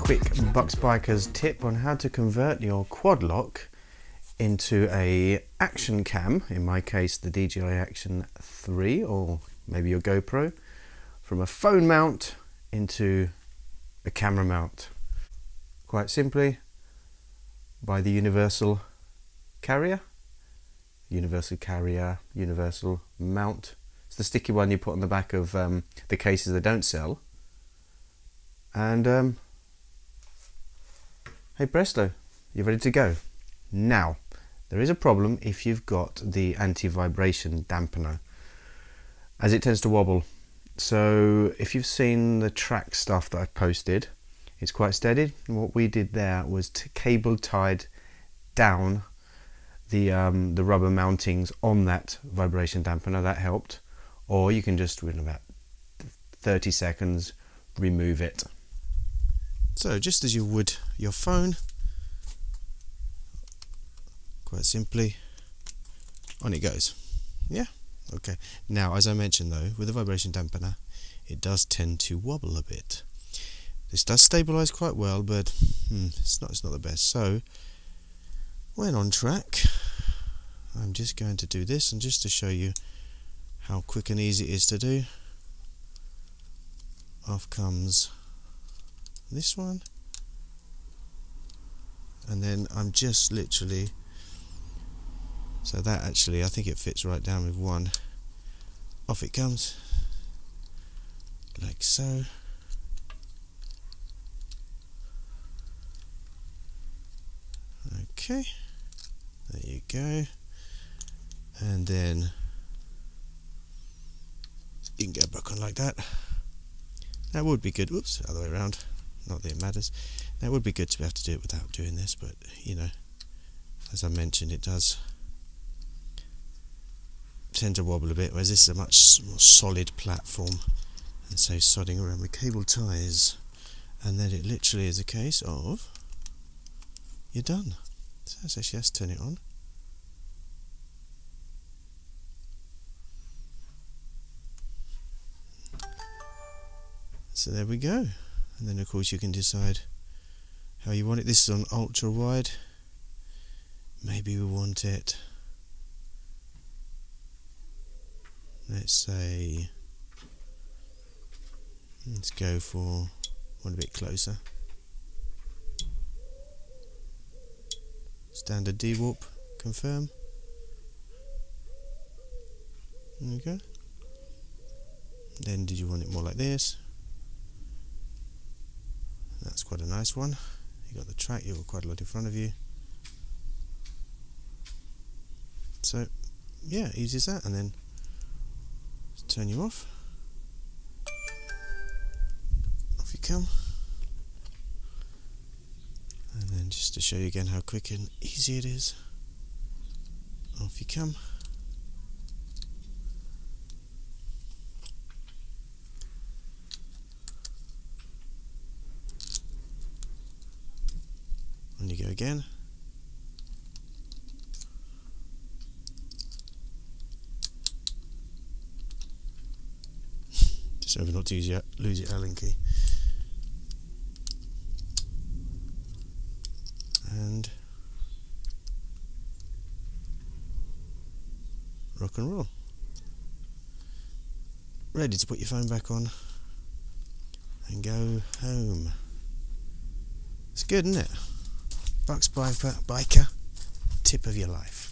quick Bucks Bikers tip on how to convert your Quadlock into a action cam, in my case the DJI Action 3 or maybe your GoPro, from a phone mount into a camera mount. Quite simply, by the Universal carrier, Universal mount. It's the sticky one you put on the back of the cases that don't sell. And hey presto, you're ready to go. Now, there is a problem if you've got the anti-vibration dampener, as it tends to wobble. So if you've seen the track stuff that I've posted, it's quite steady. And what we did there was to cable tied down the rubber mountings on that vibration dampener. That helped. Or you can just, within about 30 seconds, remove it. So just as you would your phone, quite simply, on it goes. Yeah, okay. Now, as I mentioned though, with the vibration dampener, it does tend to wobble a bit. This does stabilize quite well, but it's not the best. So when on track, I'm just going to do this, and just to show you how quick and easy it is to do, off comes this one, and then I'm just literally, so that actually I think it fits right down with one, off it comes like so. Okay, there you go, and then you can go back on like that. That would be good. Whoops, other way around. Not that it matters. Now, it would be good to be able to do it without doing this, but you know, as I mentioned, it does tend to wobble a bit, whereas this is a much more solid platform, and so sodding around with cable ties, and then it literally is a case of you're done. So let's actually just turn it on. So there we go, and then of course you can decide how you want it. This is on ultra wide. Maybe we want it, let's say, let's go for one a bit closer. Standard D-warp, confirm. There we go. Then did you want it more like this? That's quite a nice one. You got the track, you've got quite a lot in front of you. So yeah, easy as that, and then just turn you off. Off you come. And then just to show you again how quick and easy it is, off you come. On you go again. Just remember not to lose your Allen key. And rock and roll. Ready to put your phone back on and go home. It's good, isn't it? Bucks Biker, tip of your life.